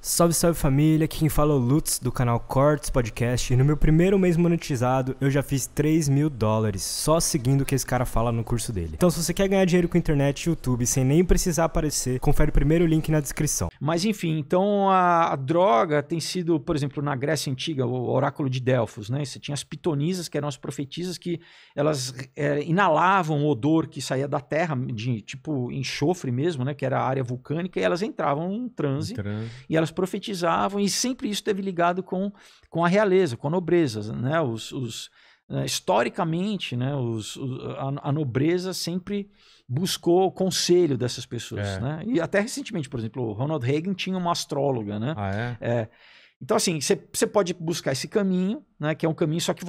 Salve, salve família, aqui quem fala é o Lutz do canal Cortes Podcast e no meu primeiro mês monetizado eu já fiz $3.000 só seguindo o que esse cara fala no curso dele. Então se você quer ganhar dinheiro com internet e YouTube sem nem precisar aparecer, confere o primeiro link na descrição. Mas enfim, então a droga tem sido, por exemplo, na Grécia Antiga, o oráculo de Delfos, né? Você tinha as pitonisas, que eram as profetisas que elas inalavam o odor que saía da terra, de tipo enxofre mesmo, né? Que era a área vulcânica, e elas entravam em transe. E elas profetizavam, e sempre isso esteve ligado com a realeza, com a nobreza, né? Historicamente, né? A nobreza sempre buscou o conselho dessas pessoas, né? E até recentemente, por exemplo, o Ronald Reagan tinha uma astróloga, né? Ah, Então, assim, você pode buscar esse caminho, né? Que é um caminho, só que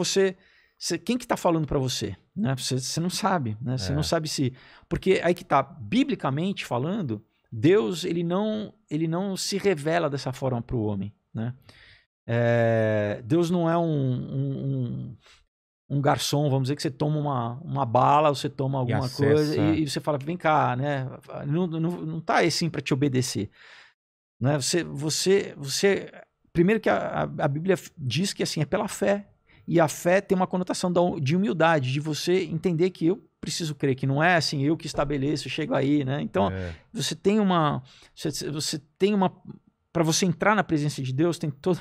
quem que está falando para você? Né? Você não sabe, né? Você não sabe se... Porque aí que tá, biblicamente falando, Deus ele não se revela dessa forma para o homem, né? Deus não é um garçom, vamos dizer, que você toma uma bala, você toma alguma coisa e você fala, vem cá, né? Não tá assim para te obedecer, né? Primeiro que a Bíblia diz que assim é pela fé, e a fé tem uma conotação de humildade, de você entender que eu preciso crer, que não é assim, eu que estabeleço, chego aí, né? Então, você tem uma... Para você entrar na presença de Deus, tem todo...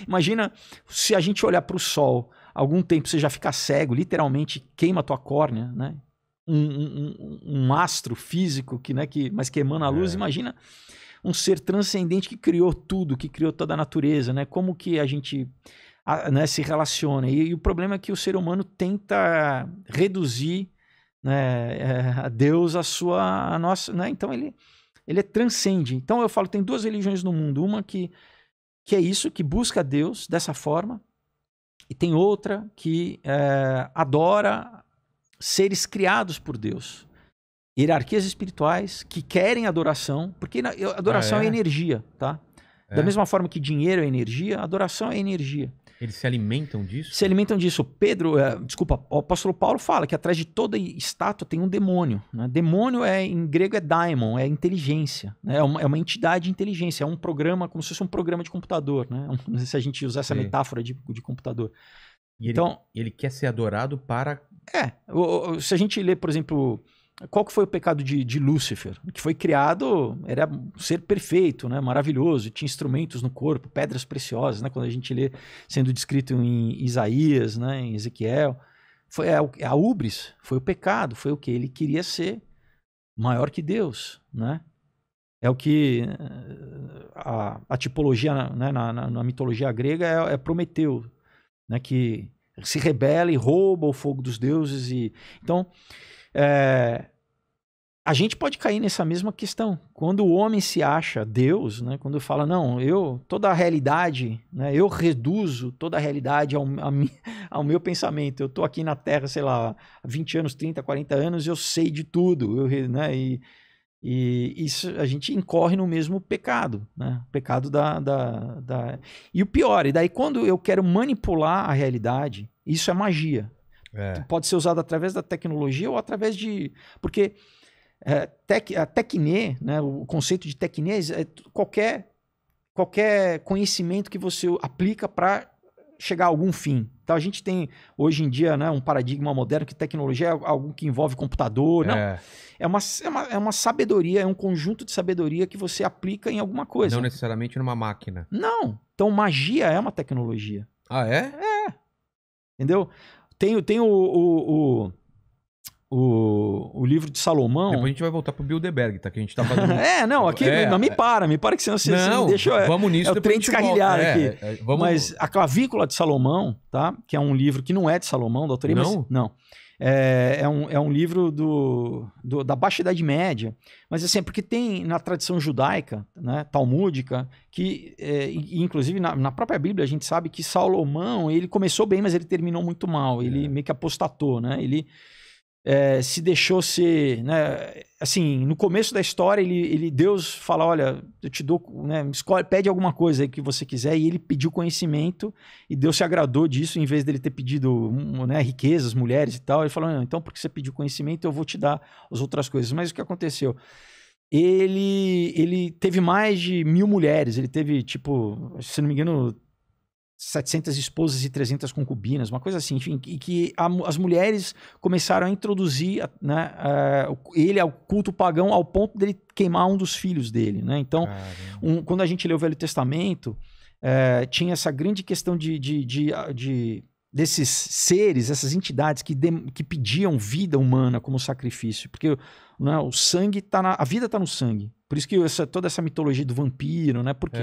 Imagina se a gente olhar para o sol, algum tempo você já fica cego, literalmente queima a tua córnea, né? Um astro físico, mas que emana a luz. Imagina um ser transcendente que criou tudo, que criou toda a natureza, né? Como que a gente... né, se relaciona. E o problema é que o ser humano tenta reduzir, né, a Deus a nossa, né? Então ele transcende. Então eu falo, tem duas religiões no mundo, uma que é isso, que busca Deus dessa forma, e tem outra que adora seres criados por Deus, hierarquias espirituais que querem adoração, porque adoração é energia, tá? Da mesma forma que dinheiro é energia, adoração é energia. Eles se alimentam disso? Se alimentam disso. O apóstolo Paulo fala que atrás de toda estátua tem um demônio, né? Demônio em grego é daimon, é inteligência, né? É uma entidade de inteligência, é um programa, como se fosse um programa de computador, né? Não sei se a gente usar essa metáfora de computador. E ele quer ser adorado para... Se a gente ler, por exemplo... Qual que foi o pecado de Lúcifer? Que foi criado, era um ser perfeito, né? Maravilhoso, tinha instrumentos no corpo, pedras preciosas, né? Quando a gente lê sendo descrito em Isaías, né? Em Ezequiel, foi a ubris, foi o pecado, foi o que? Ele queria ser maior que Deus, né? É o que a tipologia, né? na mitologia grega é Prometeu, né? Que se rebela e rouba o fogo dos deuses. Então... a gente pode cair nessa mesma questão. Quando o homem se acha Deus, né? Quando fala, não, toda a realidade, né? Eu reduzo toda a realidade ao meu pensamento. Eu estou aqui na Terra, sei lá, há 20 anos, 30, 40 anos, eu sei de tudo. Né? E isso, a gente incorre no mesmo pecado, né? O pecado E o pior, e daí quando eu quero manipular a realidade, isso é magia. Pode ser usado através da tecnologia ou através de... Porque a tecne, né, o conceito de tecne é qualquer conhecimento que você aplica para chegar a algum fim. Então a gente tem hoje em dia, né, um paradigma moderno que tecnologia é algo que envolve computador. Não, é uma sabedoria, é um conjunto de sabedoria que você aplica em alguma coisa. Não necessariamente numa máquina. Não. Então magia é uma tecnologia. Ah, é? Entendeu? Tem o livro de Salomão. Depois a gente vai voltar pro Bilderberg, tá? Que a gente tá fazendo... Não, me para que senão você me deixa... Vamos nisso, o trem descarrilhar aqui. Vamos... Mas a Clavícula de Salomão, tá? Que é um livro que não é de Salomão, da autoria, não? Não. É um livro da Baixa Idade Média, mas assim, porque tem na tradição judaica, né, talmúdica, que inclusive na própria Bíblia a gente sabe que Salomão, ele começou bem, mas ele terminou muito mal, ele meio que apostatou, né, ele se deixou ser, né, assim, no começo da história Deus fala, olha, eu te dou, né, pede alguma coisa aí que você quiser, e ele pediu conhecimento, e Deus se agradou disso, em vez dele ter pedido, né, riquezas, mulheres e tal, ele falou, não, então porque você pediu conhecimento, eu vou te dar as outras coisas. Mas o que aconteceu? ele teve mais de 1000 mulheres. Ele teve, tipo, se não me engano, 700 esposas e 300 concubinas, uma coisa assim, enfim, e que as mulheres começaram a introduzir, né, ele ao culto pagão ao ponto dele queimar um dos filhos dele, né? Então, quando a gente lê o Velho Testamento, tinha essa grande questão desses seres, essas entidades que pediam vida humana como sacrifício, porque, né, o sangue a vida está no sangue. Por isso que toda essa mitologia do vampiro, né? Porque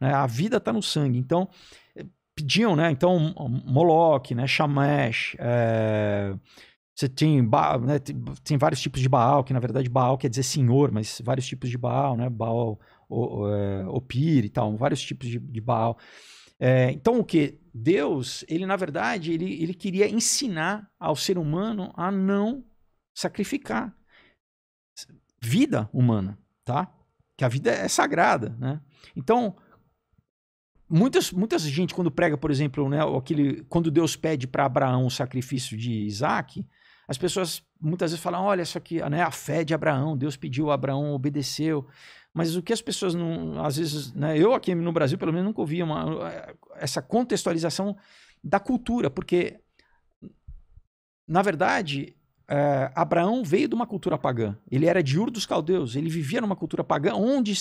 né, a vida está no sangue. Então, pediam, né? Então, Moloque, né? Shamash, você tem, né, tem vários tipos de Baal, que na verdade Baal quer dizer senhor, mas vários tipos de Baal, né? Baal, Opir e tal, vários tipos de Baal. Então, o que? Deus, ele na verdade, ele queria ensinar ao ser humano a não sacrificar vida humana, tá? Que a vida é sagrada, né? Então, muitas gente quando prega, por exemplo, né, quando Deus pede para Abraão o sacrifício de Isaac, as pessoas muitas vezes falam, olha, isso aqui, né, a fé de Abraão, Deus pediu, Abraão obedeceu. Mas o que as pessoas não, às vezes, né, eu aqui no Brasil pelo menos nunca ouvi essa contextualização da cultura, porque na verdade Abraão veio de uma cultura pagã. Ele era de Ur dos Caldeus, ele vivia numa cultura pagã onde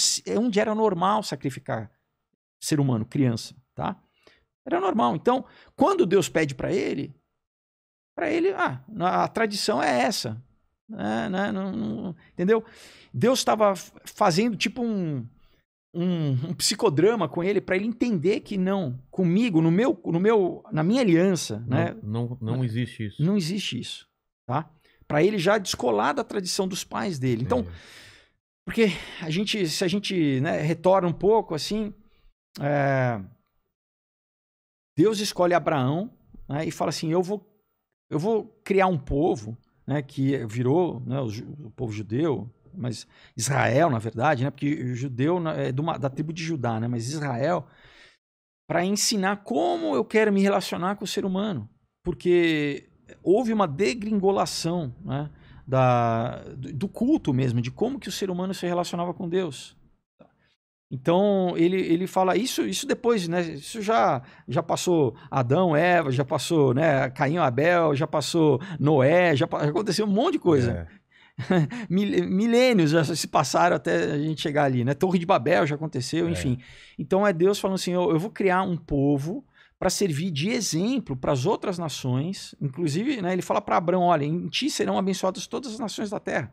era normal sacrificar ser humano, criança, tá? Era normal. Então, quando Deus pede para ele, a tradição é essa. Entendeu? Deus estava fazendo tipo um psicodrama com ele para ele entender que não, comigo, na minha aliança, né? Não existe isso. Não existe isso, tá? Para ele já descolar da tradição dos pais dele. Então, porque se a gente, né, retorna um pouco assim, Deus escolhe Abraão, né, e fala assim, eu vou criar um povo, né, que virou, né, o povo judeu, mas Israel, na verdade, né, porque o judeu é da tribo de Judá, né, mas Israel, para ensinar como eu quero me relacionar com o ser humano, porque houve uma degringolação, né, do culto mesmo, de como que o ser humano se relacionava com Deus. Então, ele fala isso depois, né? Isso já passou Adão, Eva, já passou, né, Caim, Abel, já passou Noé, já aconteceu um monte de coisa. Milênios já se passaram até a gente chegar ali, né? Torre de Babel já aconteceu, enfim. Então, é Deus falando assim, eu vou criar um povo para servir de exemplo para as outras nações. Inclusive, né, ele fala para Abraão, olha, em ti serão abençoadas todas as nações da terra.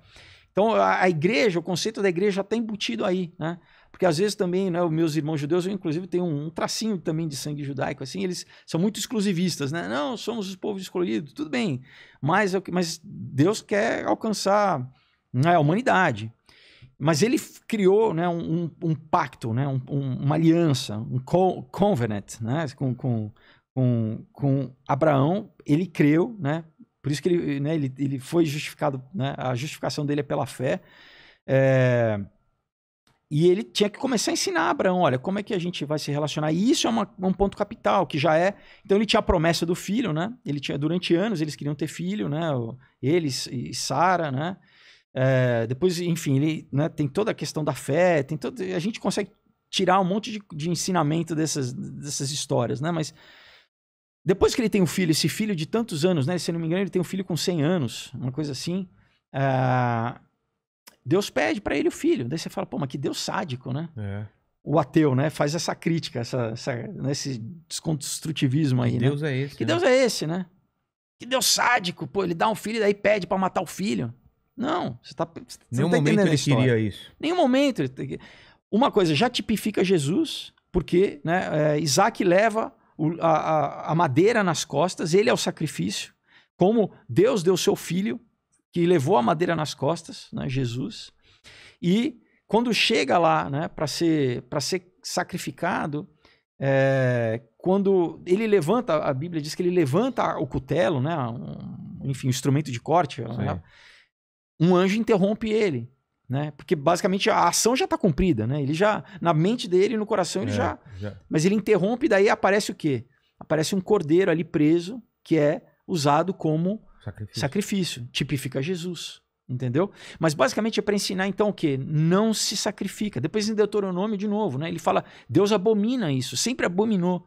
Então, a igreja, o conceito da igreja já está embutido aí, né? Porque às vezes também, né, os meus irmãos judeus, eu inclusive tenho um tracinho também de sangue judaico, assim, eles são muito exclusivistas, né? Não, somos os povos escolhidos, tudo bem, mas Deus quer alcançar, né, a humanidade. Mas ele criou, né, um pacto, né, uma aliança, um covenant, né, com Abraão. Ele creu, né? Por isso que ele foi justificado, né? A justificação dele é pela fé. E ele tinha que começar a ensinar a Abraão, olha, como é que a gente vai se relacionar. E isso é um ponto capital, que já é... Então ele tinha a promessa do filho, né? Ele tinha, durante anos, eles queriam ter filho, né? Eles e Sara, né? Depois, enfim, ele, né, tem toda a questão da fé, a gente consegue tirar um monte de ensinamento dessas histórias, né? Mas depois que ele tem um filho, esse filho de tantos anos, né? Se não me engano, ele tem um filho com 100 anos, uma coisa assim. Deus pede para ele o filho. Daí você fala, pô, mas que Deus sádico, né? O ateu, né? Faz essa crítica, esse desconstrutivismo aí, que né? Deus é esse? Que Deus é esse, né? Que Deus sádico, pô, ele dá um filho e daí pede para matar o filho. Não, você tá nenhum momento ele queria isso. Nenhum momento. Uma coisa, já tipifica Jesus, porque, né, Isaac leva a madeira nas costas, ele é o sacrifício, como Deus deu seu filho, que levou a madeira nas costas, né, Jesus, e quando chega lá, né, para ser sacrificado, quando ele levanta, a Bíblia diz que ele levanta o cutelo, né, enfim, um instrumento de corte, né, um anjo interrompe ele, né, porque basicamente a ação já está cumprida, né, ele já, na mente dele, no coração, ele já, mas ele interrompe, e daí aparece o quê? Aparece um cordeiro ali preso, que é usado como sacrifício. Tipifica Jesus. Entendeu? Mas basicamente é para ensinar então o quê? Não se sacrifica. Depois em Deuteronômio de novo, né? Ele fala, Deus abomina isso, sempre abominou.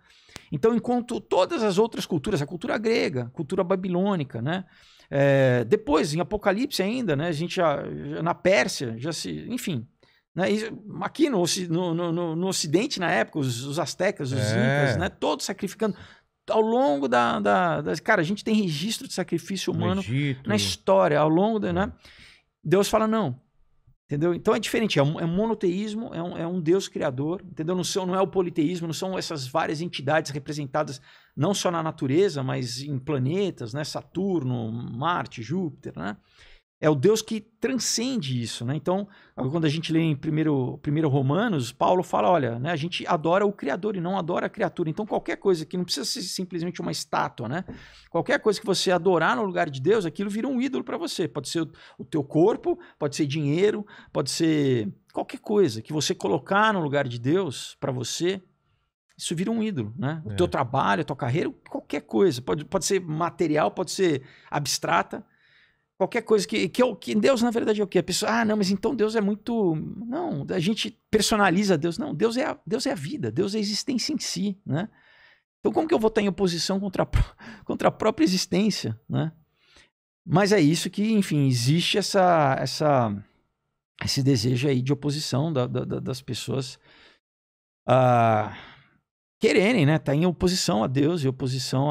Então enquanto todas as outras culturas, a cultura grega, a cultura babilônica, né? Depois em Apocalipse ainda, né? A gente já na Pérsia, já se, enfim, né? Aqui no Ocidente na época, os astecas, os incas, né? Todos sacrificando. Ao longo Cara, a gente tem registro de sacrifício humano na história, ao longo né? Deus fala não, entendeu? Então é diferente, é um monoteísmo, é um Deus criador, entendeu? Não é o politeísmo, não são essas várias entidades representadas não só na natureza, mas em planetas, né? Saturno, Marte, Júpiter, né? É o Deus que transcende isso, né? Então, quando a gente lê em primeiro Romanos, Paulo fala, olha, né, a gente adora o Criador e não adora a criatura. Então, qualquer coisa que não precisa ser simplesmente uma estátua, né? Qualquer coisa que você adorar no lugar de Deus, aquilo vira um ídolo para você. Pode ser o teu corpo, pode ser dinheiro, pode ser qualquer coisa que você colocar no lugar de Deus para você, isso vira um ídolo, né? O teu trabalho, a tua carreira, qualquer coisa. Pode ser material, pode ser abstrata. Qualquer coisa que Deus, na verdade, é o quê? A pessoa, não, mas então Deus é muito... Não, a gente personaliza Deus. Não, Deus é a vida, Deus é a existência em si, né? Então como que eu vou estar em oposição contra a própria existência, né? Mas é isso que, enfim, existe esse desejo aí de oposição das pessoas quererem, né? Tá em oposição a Deus e oposição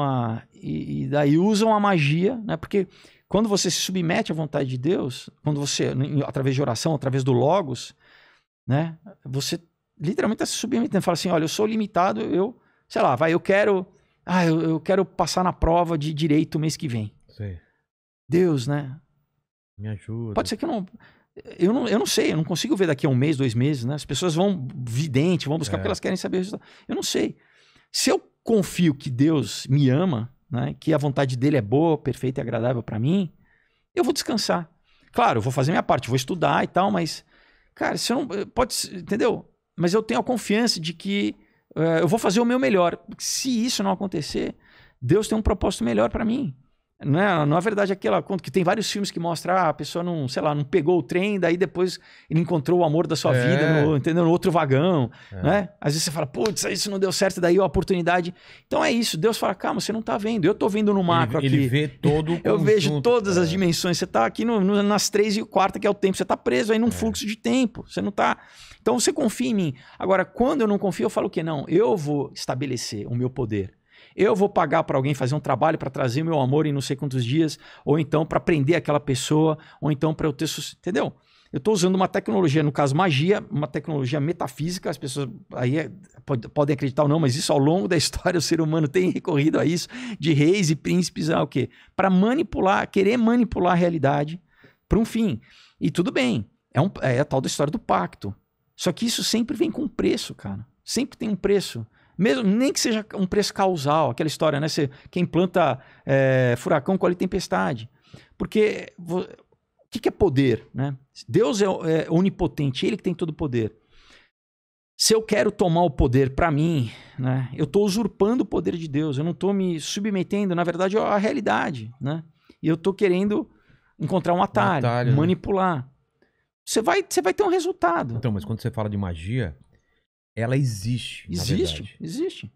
e daí usam a magia, né? Porque... Quando você se submete à vontade de Deus, quando você, através de oração, através do Logos, né, você literalmente está se submetendo. Fala assim, olha, eu sou limitado, sei lá, eu quero passar na prova de direito mês que vem. Sei. Deus, né? Me ajuda. Pode ser que eu não sei, eu não consigo ver daqui a 1 mês, 2 meses, né? As pessoas vão vão buscar porque elas querem saber o resultado. Eu não sei. Se eu confio que Deus me ama, né, que a vontade dele é boa, perfeita e agradável para mim, eu vou descansar. Claro, eu vou fazer minha parte, vou estudar e tal, mas, cara, se eu não... entendeu? Mas eu tenho a confiança de que eu vou fazer o meu melhor. Se isso não acontecer, Deus tem um propósito melhor para mim. Não é verdade aquela conta que tem vários filmes que mostram a pessoa não pegou o trem, daí depois ele encontrou o amor da sua vida no outro vagão, né? Às vezes você fala, putz, isso não deu certo, daí a oportunidade. Então é isso, Deus fala, calma, você não tá vendo, eu tô vendo no macro ele aqui. Ele vê todo o eu vejo todas as dimensões, você tá aqui nas 3 e 4 que é o tempo, você tá preso aí num fluxo de tempo, você não tá... Então você confia em mim. Agora, quando eu não confio, eu falo o quê? Não, eu vou estabelecer o meu poder. Eu vou pagar para alguém fazer um trabalho para trazer meu amor em não sei quantos dias, ou então para prender aquela pessoa, ou então para eu ter... Entendeu? Eu estou usando uma tecnologia, no caso magia, uma tecnologia metafísica, as pessoas aí podem acreditar ou não, mas isso ao longo da história o ser humano tem recorrido a isso, de reis e príncipes, o quê? Para manipular, querer manipular a realidade para um fim. E tudo bem, é a tal da história do pacto. Só que isso sempre vem com preço, cara. Sempre tem um preço. Mesmo, nem que seja um preço causal, aquela história, né? Quem planta furacão colhe tempestade. Porque o que é poder, né? Deus é onipotente, ele que tem todo o poder. Se eu quero tomar o poder para mim, né? Eu estou usurpando o poder de Deus, eu não estou me submetendo, na verdade, à realidade, né? E eu estou querendo encontrar um atalho, manipular. Né? Você vai ter um resultado. Então, mas quando você fala de magia... Ela existe, Existe.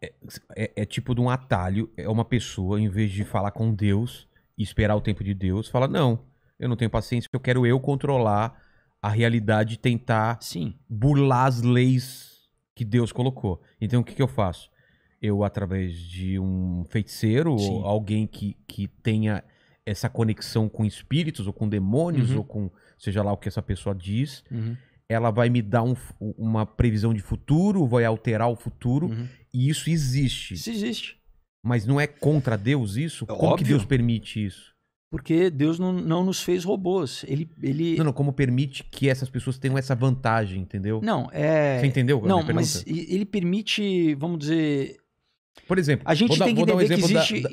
É tipo de um atalho, é uma pessoa, em vez de falar com Deus e esperar o tempo de Deus, fala, não, eu não tenho paciência, eu quero controlar a realidade e tentar burlar as leis que Deus colocou. Então o que eu faço? Eu, através de um feiticeiro, ou alguém que tenha essa conexão com espíritos, ou com demônios, ou com seja lá o que essa pessoa diz... ela vai me dar uma previsão de futuro, vai alterar o futuro, e isso existe. Isso existe. Mas não é contra Deus isso? Como que Deus permite isso? Porque Deus não nos fez robôs. Ele... Não, como permite que essas pessoas tenham essa vantagem, entendeu? Não, Você entendeu? Não, mas ele permite, vamos dizer... Por exemplo... A gente tem que entender que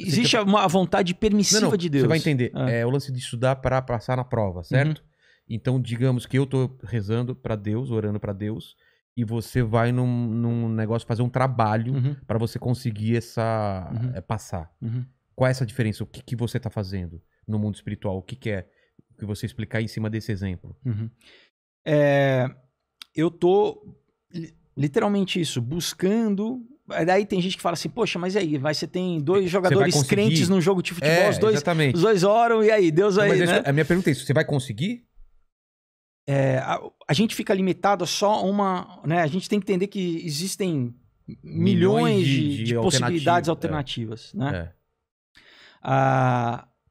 existe uma vontade permissiva de Deus. Você vai entender. É o lance de estudar para passar na prova, certo? Então, digamos que eu tô rezando para Deus, orando para Deus, e você vai num negócio fazer um trabalho para você conseguir passar. Qual é essa diferença? O que você tá fazendo no mundo espiritual? O que é que você explicar em cima desse exemplo. Eu tô literalmente isso, buscando. Daí tem gente que fala assim, poxa, mas e aí? Você tem dois jogadores crentes num jogo de futebol, os dois oram, e aí? Deus aí, né? A minha pergunta é isso, você vai conseguir? A gente fica limitado a só uma... Né? A gente tem que entender que existem milhões de possibilidades alternativas. Né?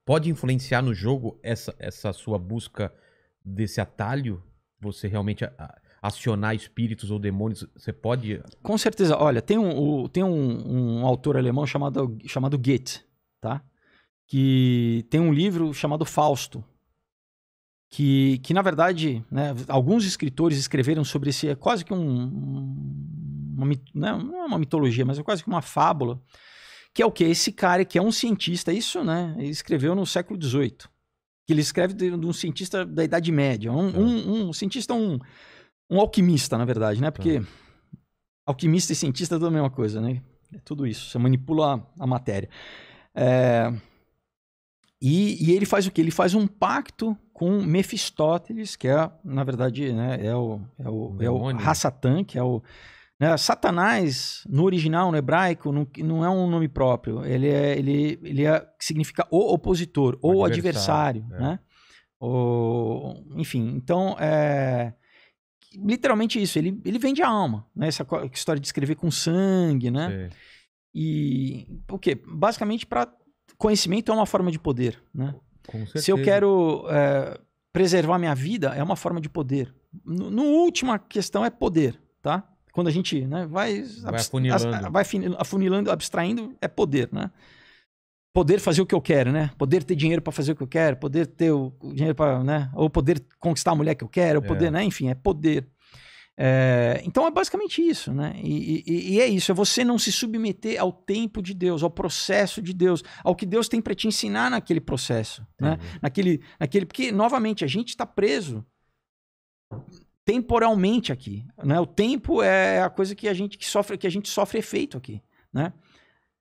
Pode influenciar no jogo essa sua busca desse atalho? Você realmente acionar espíritos ou demônios? Você pode... Com certeza. Olha, tem um autor alemão chamado Goethe, tá? Que tem um livro chamado Fausto, que na verdade, né, alguns escritores escreveram sobre esse... É quase que não é uma mitologia, mas é quase que uma fábula, que é o quê? Esse cara que é um cientista, isso, né? Ele escreveu no século XVIII. Que ele escreve de um cientista da Idade Média. Um cientista, um alquimista, na verdade, né? Porque alquimista e cientista é tudo a mesma coisa, né? É tudo isso. Você manipula a matéria. E ele faz o quê? Ele faz um pacto com Mefistófeles, que é, na verdade, né, é o Hassatan, que é o... Né, Satanás, no original, no hebraico, não é um nome próprio. Ele significa o opositor, ou adversário. Né? Enfim, então, literalmente isso. Ele vende a alma. Né? Essa história de escrever com sangue. Né? E o quê? Basicamente, conhecimento é uma forma de poder. Né? Com certeza. Se eu quero preservar minha vida, é uma forma de poder. Última questão é poder, tá? Quando a gente, né, vai afunilando, abstraindo, é poder, né? Poder fazer o que eu quero, né? Poder ter dinheiro para fazer o que eu quero, poder ter o dinheiro para, né? Ou poder conquistar a mulher que eu quero, poder, né? Enfim, é poder. Então é basicamente isso, né? E é isso, é você não se submeter ao tempo de Deus, ao processo de Deus, ao que Deus tem para te ensinar naquele processo, né? Porque, novamente, a gente está preso temporalmente aqui, né? O tempo é a coisa que a gente sofre efeito aqui, né?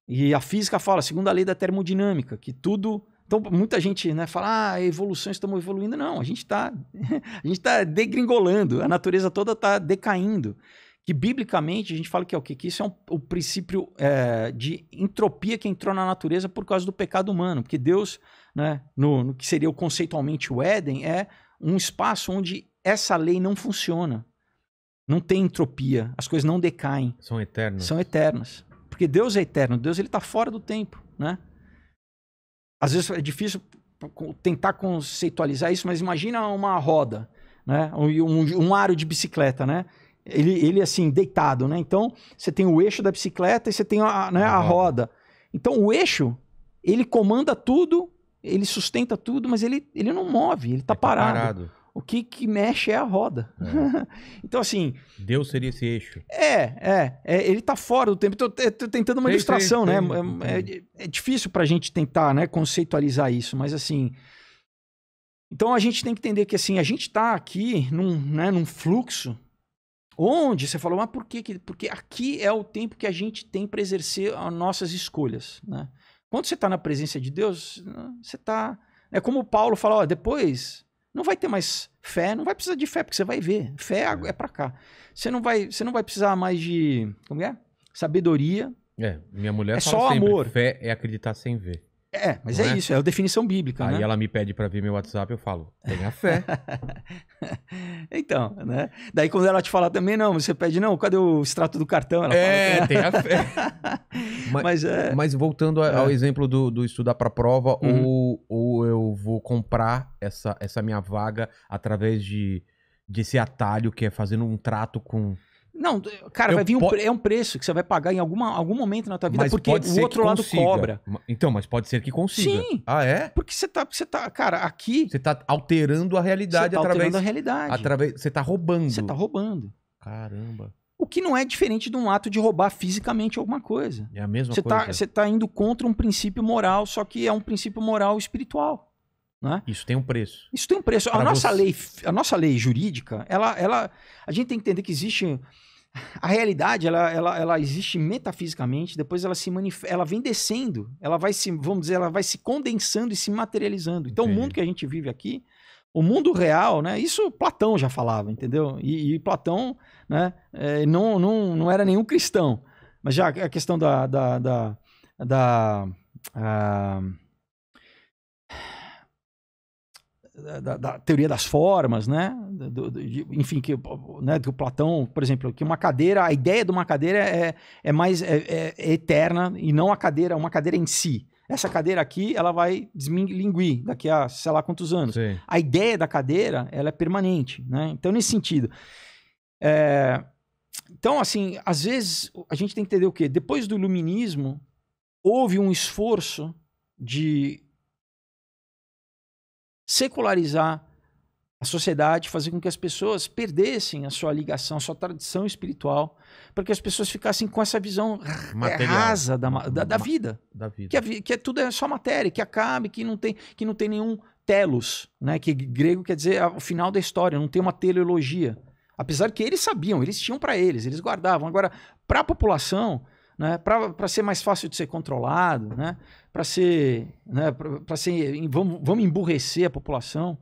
E a física fala, segundo a lei da termodinâmica, que tudo... Então, muita gente, né, fala, evolução, estamos evoluindo. Não, a gente tá degringolando, a natureza toda está decaindo. Que, biblicamente, a gente fala que é o quê? Que isso é o princípio de entropia que entrou na natureza por causa do pecado humano. Porque Deus, né, no que seria conceitualmente o Éden, é um espaço onde essa lei não funciona. Não tem entropia. As coisas não decaem. São eternas. São eternas. Porque Deus é eterno. Deus está fora do tempo, né? Às vezes é difícil tentar conceitualizar isso, mas imagina uma roda, né? Um aro de bicicleta, né? Ele assim, deitado, né? Então, você tem o eixo da bicicleta e você tem a roda. Então, o eixo, ele comanda tudo, ele sustenta tudo, mas ele não move, ele está parado. O que mexe é a roda. Então, assim... Deus seria esse eixo. Ele está fora do tempo. Estou tentando uma ilustração, né? É difícil para a gente tentar, né, conceitualizar isso, mas assim... Então, a gente tem que entender que assim, a gente está aqui num fluxo onde você falou, mas por quê? Porque aqui é o tempo que a gente tem para exercer as nossas escolhas, né? Quando você está na presença de Deus, você está... É como o Paulo fala, depois... Não vai ter mais fé, não vai precisar de fé, porque você vai ver. Fé é pra cá. Você não vai precisar mais de... Como é? Sabedoria. Minha mulher fala só sempre, amor. Fé é acreditar sem ver. Mas é isso, é a definição bíblica. Aí né? Ela me pede pra ver meu WhatsApp, eu falo, tenha fé. Então, né? Daí quando ela te fala também, não, você pede, não, cadê o extrato do cartão? Ela fala, tenha fé. Mas voltando ao exemplo do estudar pra prova, ou eu vou comprar essa minha vaga através desse atalho que é fazendo um trato com... Não, cara, vai vir é um preço que você vai pagar em algum momento na tua vida, porque o outro lado cobra. Então, mas pode ser que consiga. Sim. Ah, é? Porque você tá, cara, aqui... Você tá alterando a realidade alterando a realidade. Você tá roubando. Você tá roubando. Caramba. O que não é diferente de um ato de roubar fisicamente alguma coisa. É a mesma coisa. Você tá indo contra um princípio moral, só que é um princípio moral espiritual. Né? Isso tem um preço. Isso tem um preço. A nossa lei jurídica, a gente tem que entender que existe... A realidade, ela existe metafisicamente, depois ela vem descendo, ela vai se condensando e se materializando. Então, o mundo que a gente vive aqui, O mundo real, né? Isso Platão já falava, entendeu? E Platão, né? Não era nenhum cristão. Mas já a questão da teoria das formas, né? Enfim, que o Platão, por exemplo, que uma cadeira, a ideia de uma cadeira é mais eterna e não uma cadeira em si. Essa cadeira aqui, ela vai desminguir daqui a sei lá quantos anos. Sim. A ideia da cadeira, ela é permanente, né? Então, nesse sentido. Então, assim, às vezes a gente tem que entender o quê? Depois do iluminismo, houve um esforço de secularizar a sociedade, fazer com que as pessoas perdessem a sua ligação, a sua tradição espiritual, para que as pessoas ficassem com essa visão rasa da vida. Da vida. Que tudo é só matéria, que acabe, que não tem nenhum telos, né? Que grego quer dizer o final da história, não tem uma teleologia. Apesar que eles sabiam, eles tinham para eles guardavam. Agora, para a população, né, para ser mais fácil de ser controlado, né, para ser, vamos emburrecer a população,